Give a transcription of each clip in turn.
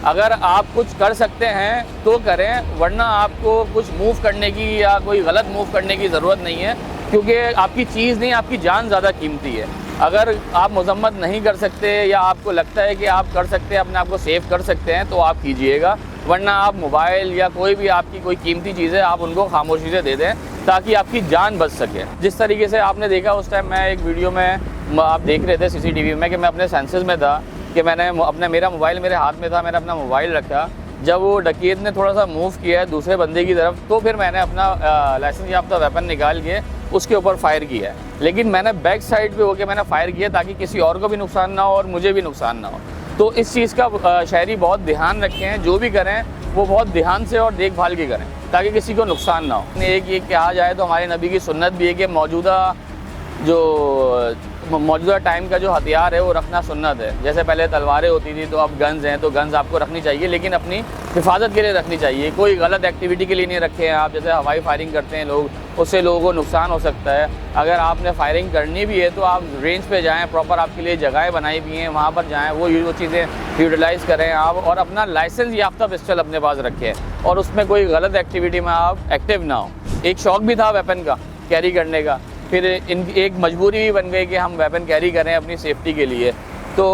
अगर आप कुछ कर सकते हैं तो करें, वरना आपको कुछ मूव करने की या कोई गलत मूव करने की ज़रूरत नहीं है, क्योंकि आपकी चीज़ नहीं, आपकी जान ज़्यादा कीमती है। अगर आप मजम्मत नहीं कर सकते या आपको लगता है कि आप कर सकते हैं, अपने आप को सेव कर सकते हैं, तो आप कीजिएगा, वरना आप मोबाइल या कोई भी आपकी कोई कीमती चीज़ है आप उनको खामोशी से दे दें ताकि आपकी जान बच सके। जिस तरीके से आपने देखा उस टाइम मैं एक वीडियो में आप देख रहे थे CCTV में कि मैं अपने सेंसेस में था कि मैंने मेरा मोबाइल मेरे हाथ में था, मैंने अपना मोबाइल रखा। जब वो डकैत ने थोड़ा सा मूव किया दूसरे बंदे की तरफ, तो फिर मैंने अपना लाइसेंस याफ्ता वेपन निकाल के उसके ऊपर फायर किया। लेकिन मैंने बैक साइड पे होकर मैंने फायर किया ताकि किसी और को भी नुकसान ना हो और मुझे भी नुकसान ना हो। तो इस चीज़ का शहरी बहुत ध्यान रखें, जो भी करें वो बहुत ध्यान से और देखभाल के करें ताकि किसी को नुकसान ना हो। एक ये कहा जाए तो हमारे नबी की सुन्नत भी है कि मौजूदा टाइम का जो हथियार है वो रखना सुन्नत है। जैसे पहले तलवारें होती थी, तो अब गन्स हैं, तो गन्स आपको रखनी चाहिए, लेकिन अपनी हिफाजत के लिए रखनी चाहिए। कोई गलत एक्टिविटी के लिए नहीं रखे हैं आप। जैसे हवाई फायरिंग करते हैं लोग, उससे लोगों को नुकसान हो सकता है। अगर आपने फायरिंग करनी भी है तो आप रेंज पे जाएँ, प्रॉपर आपके लिए जगहें बनाई भी हैं, वहाँ पर जाएँ, वो चीज़ें यूटिलाइज़ करें आप, और अपना लाइसेंस याफ्ता पिस्टल अपने पास रखें और उसमें कोई गलत एक्टिविटी में आप एक्टिव ना हो। एक शौक़ भी था वेपन का कैरी करने का, फिर एक मजबूरी भी बन गई कि हम वेपन कैरी करें अपनी सेफ्टी के लिए। तो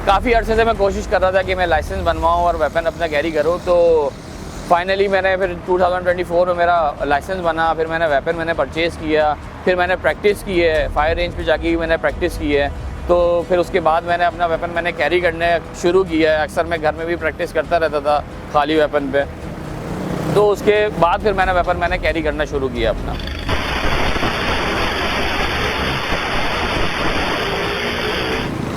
काफ़ी अरसे से मैं कोशिश कर रहा था कि मैं लाइसेंस बनवाऊँ और वेपन अपना कैरी करूँ। तो फाइनली मैंने फिर 2024 में मेरा लाइसेंस बना, फिर मैंने वेपन परचेज़ किया, फिर मैंने प्रैक्टिस की है, फायर रेंज पे जाके मैंने प्रैक्टिस की है। तो फिर उसके बाद मैंने अपना वेपन कैरी करने शुरू किया है। अक्सर मैं घर में भी प्रैक्टिस करता रहता था खाली वेपन पे। तो उसके बाद फिर मैंने वेपन कैरी करना शुरू किया अपना।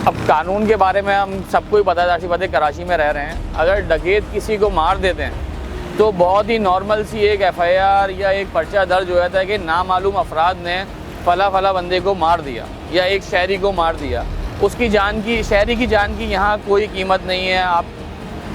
अब कानून के बारे में हम सबको ही पता है, ऐसी बातें कराची में रह रहे हैं। अगर डकैत किसी को मार देते हैं तो बहुत ही नॉर्मल सी एक FIR या एक पर्चा दर्ज हो जाता है कि नामालूम अफराद ने फला बंदे को मार दिया या एक शहरी को मार दिया। शहरी की जान की यहाँ कोई कीमत नहीं है।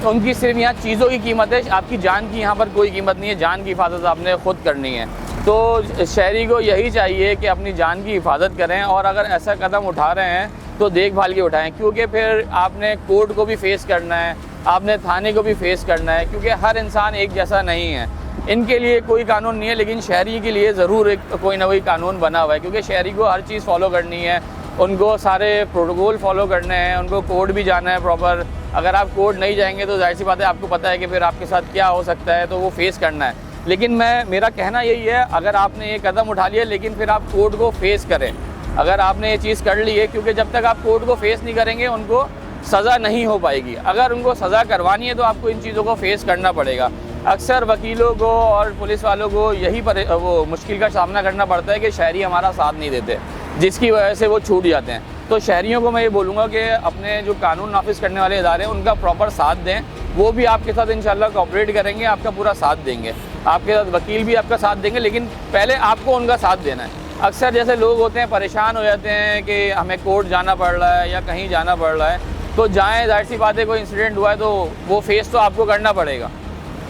उनकी सिर्फ यहाँ चीज़ों की कीमत है, आपकी जान की यहाँ पर कोई कीमत नहीं है। जान की हिफाजत आपने खुद करनी है। तो शहरी को यही चाहिए कि अपनी जान की हिफाजत करें, और अगर ऐसा कदम उठा रहे हैं तो देखभाल के उठाएं, क्योंकि फिर आपने कोर्ट को भी फेस करना है, आपने थाने को भी फेस करना है, क्योंकि हर इंसान एक जैसा नहीं है। इनके लिए कोई कानून नहीं है, लेकिन शहरी के लिए ज़रूर कोई ना कोई कानून बना हुआ है, क्योंकि शहरी को हर चीज़ फॉलो करनी है, उनको सारे प्रोटोकॉल फॉलो करने हैं, उनको कोर्ट भी जाना है प्रॉपर। अगर आप कोर्ट नहीं जाएंगे तो जाहिर सी बात है आपको पता है कि फिर आपके साथ क्या हो सकता है, तो वो फेस करना है। लेकिन मेरा कहना यही है, अगर आपने ये कदम उठा लिया, लेकिन फिर आप कोर्ट को फेस करें। अगर आपने ये चीज़ कर ली है, क्योंकि जब तक आप कोर्ट को फेस नहीं करेंगे उनको सज़ा नहीं हो पाएगी। अगर उनको सज़ा करवानी है तो आपको इन चीज़ों को फेस करना पड़ेगा। अक्सर वकीलों को और पुलिस वालों को यही वो मुश्किल का सामना करना पड़ता है कि शहरी हमारा साथ नहीं देते, जिसकी वजह से वो छूट जाते हैं। तो शहरियों को मैं ये बोलूँगा कि अपने जो कानून नाफिज करने वाले इदारे हैं उनका प्रॉपर साथ दें। वो भी आपके साथ इंशाल्लाह कोऑपरेट करेंगे, आपका पूरा साथ देंगे, आपके साथ वकील भी आपका साथ देंगे, लेकिन पहले आपको उनका साथ देना है। अक्सर जैसे लोग होते हैं परेशान हो जाते हैं कि हमें कोर्ट जाना पड़ रहा है या कहीं जाना पड़ रहा है, तो जाएँ, जाहिर सी बात है कोई इंसिडेंट हुआ है तो वो फेस तो आपको करना पड़ेगा।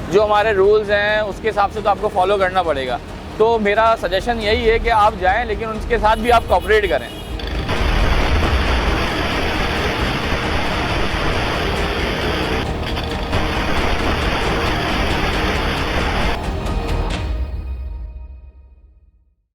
जो हमारे रूल्स हैं उसके हिसाब से तो आपको फॉलो करना पड़ेगा। तो मेरा सजेशन यही है कि आप जाएँ, लेकिन उसके साथ भी आप कोऑपरेट करें।